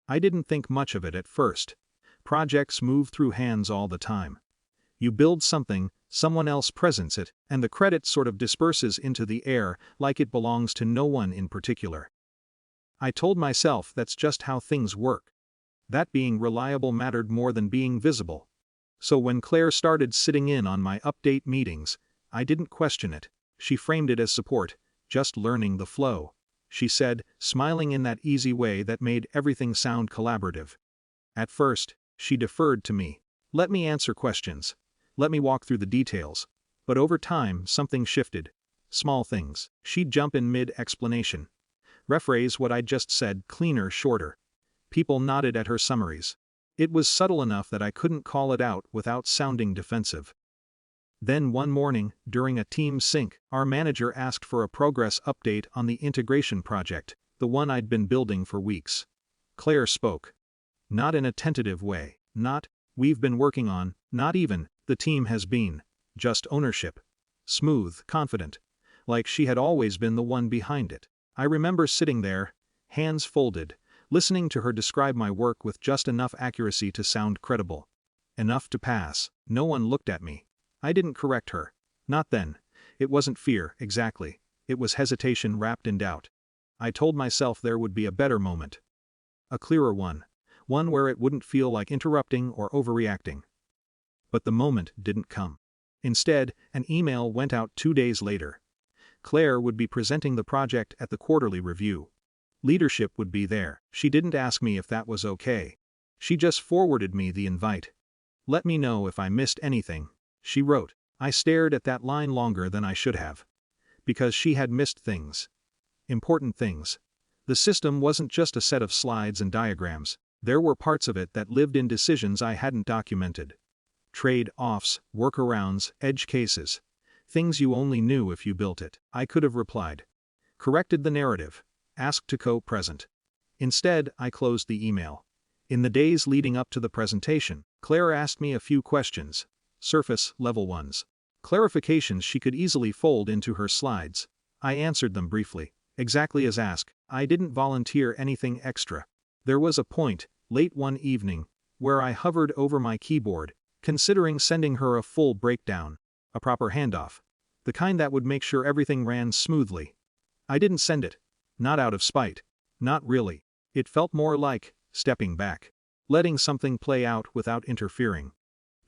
I didn't think much of it at first. Projects move through hands all the time. You build something, someone else presents it, and the credit sort of disperses into the air like it belongs to no one in particular. I told myself that's just how things work. That being reliable mattered more than being visible. So when Claire started sitting in on my update meetings, I didn't question it. She framed it as support, just learning the flow, she said, smiling in that easy way that made everything sound collaborative. At first, she deferred to me. Let me answer questions. Let me walk through the details. But over time, something shifted. Small things. She'd jump in mid-explanation. Rephrase what I'd just said, cleaner, shorter. People nodded at her summaries. It was subtle enough that I couldn't call it out without sounding defensive. Then one morning, during a team sync, our manager asked for a progress update on the integration project, the one I'd been building for weeks. Claire spoke. Not in a tentative way, not, we've been working on, not even, the team has been, just ownership. Smooth, confident. Like she had always been the one behind it. I remember sitting there, hands folded, listening to her describe my work with just enough accuracy to sound credible. Enough to pass. No one looked at me. I didn't correct her. Not then. It wasn't fear, exactly. It was hesitation wrapped in doubt. I told myself there would be a better moment. A clearer one. One where it wouldn't feel like interrupting or overreacting. But the moment didn't come. Instead, an email went out 2 days later. Claire would be presenting the project at the quarterly review. Leadership would be there. She didn't ask me if that was okay. She just forwarded me the invite. Let me know if I missed anything, she wrote. I stared at that line longer than I should have. Because she had missed things. Important things. The system wasn't just a set of slides and diagrams. There were parts of it that lived in decisions I hadn't documented. Trade-offs, workarounds, edge cases. Things you only knew if you built it. I could have replied. Corrected the narrative. Asked to co-present. Instead, I closed the email. In the days leading up to the presentation, Claire asked me a few questions. Surface-level ones. Clarifications she could easily fold into her slides. I answered them briefly. Exactly as asked. I didn't volunteer anything extra. There was a point, late one evening, where I hovered over my keyboard, considering sending her a full breakdown, a proper handoff. The kind that would make sure everything ran smoothly. I didn't send it. Not out of spite. Not really. It felt more like stepping back. Letting something play out without interfering.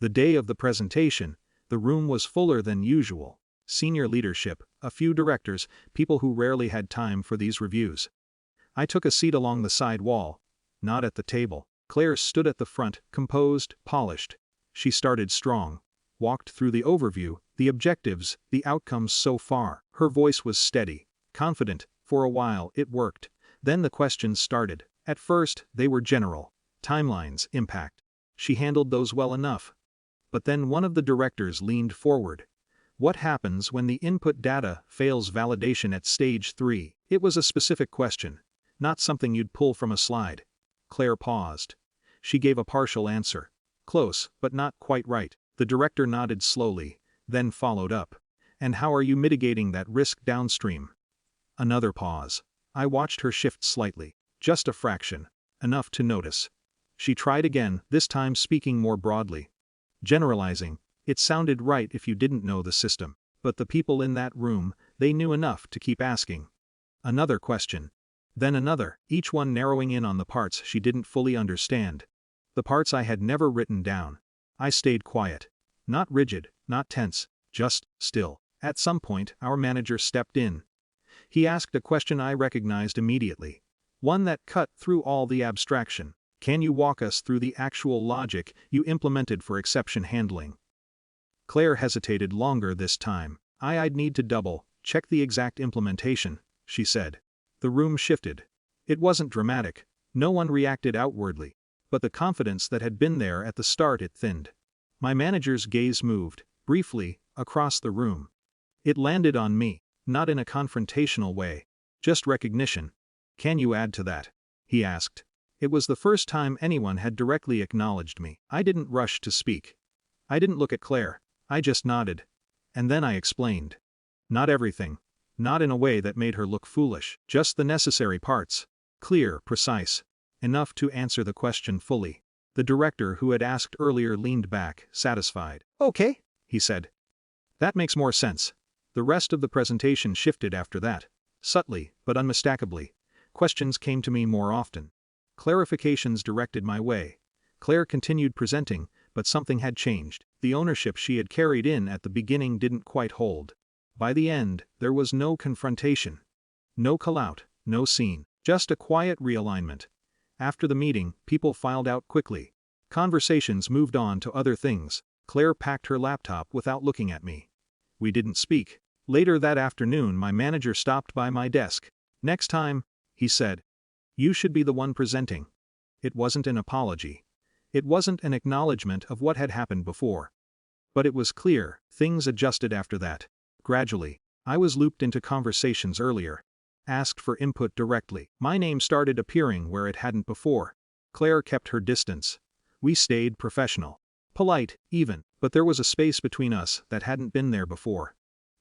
The day of the presentation, the room was fuller than usual. Senior leadership, a few directors, people who rarely had time for these reviews. I took a seat along the side wall. Not at the table. Claire stood at the front, composed, polished. She started strong. Walked through the overview, the objectives, the outcomes so far. Her voice was steady, confident. For a while it worked. Then the questions started. At first, they were general. Timelines, impact. She handled those well enough. But then one of the directors leaned forward. What happens when the input data fails validation at stage 3? It was a specific question. Not something you'd pull from a slide. Claire paused. She gave a partial answer. Close, but not quite right. The director nodded slowly, then followed up. And how are you mitigating that risk downstream? Another pause. I watched her shift slightly. Just a fraction. Enough to notice. She tried again, this time speaking more broadly. Generalizing. It sounded right if you didn't know the system. But the people in that room, they knew enough to keep asking. Another question. Then another, each one narrowing in on the parts she didn't fully understand. The parts I had never written down. I stayed quiet. Not rigid, not tense, just still. At some point, our manager stepped in. He asked a question I recognized immediately. One that cut through all the abstraction. Can you walk us through the actual logic you implemented for exception handling? Claire hesitated longer this time. I'd need to double-check the exact implementation, she said. The room shifted. It wasn't dramatic. No one reacted outwardly. But the confidence that had been there at the start it thinned. My manager's gaze moved, briefly, across the room. It landed on me, not in a confrontational way. Just recognition. Can you add to that? He asked. It was the first time anyone had directly acknowledged me. I didn't rush to speak. I didn't look at Claire. I just nodded. And then I explained. Not everything. Not in a way that made her look foolish. Just the necessary parts. Clear, precise. Enough to answer the question fully. The director who had asked earlier leaned back, satisfied. "Okay," he said. "That makes more sense." The rest of the presentation shifted after that. Subtly, but unmistakably. Questions came to me more often. Clarifications directed my way. Claire continued presenting, but something had changed. The ownership she had carried in at the beginning didn't quite hold. By the end, there was no confrontation. No call-out, no scene. Just a quiet realignment. After the meeting, people filed out quickly. Conversations moved on to other things. Claire packed her laptop without looking at me. We didn't speak. Later that afternoon, my manager stopped by my desk. "Next time," he said, "you should be the one presenting." It wasn't an apology. It wasn't an acknowledgement of what had happened before. But it was clear, things adjusted after that. Gradually, I was looped into conversations earlier. Asked for input directly. My name started appearing where it hadn't before. Claire kept her distance. We stayed professional. Polite, even, but there was a space between us that hadn't been there before.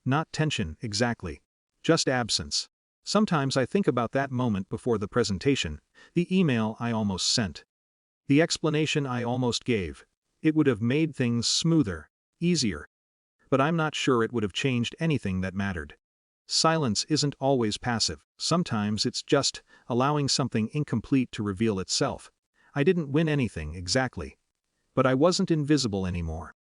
Not tension, exactly. Just absence. Sometimes I think about that moment before the presentation, the email I almost sent. The explanation I almost gave. It would have made things smoother, easier. But I'm not sure it would have changed anything that mattered. Silence isn't always passive. Sometimes it's just allowing something incomplete to reveal itself. I didn't win anything exactly. But I wasn't invisible anymore.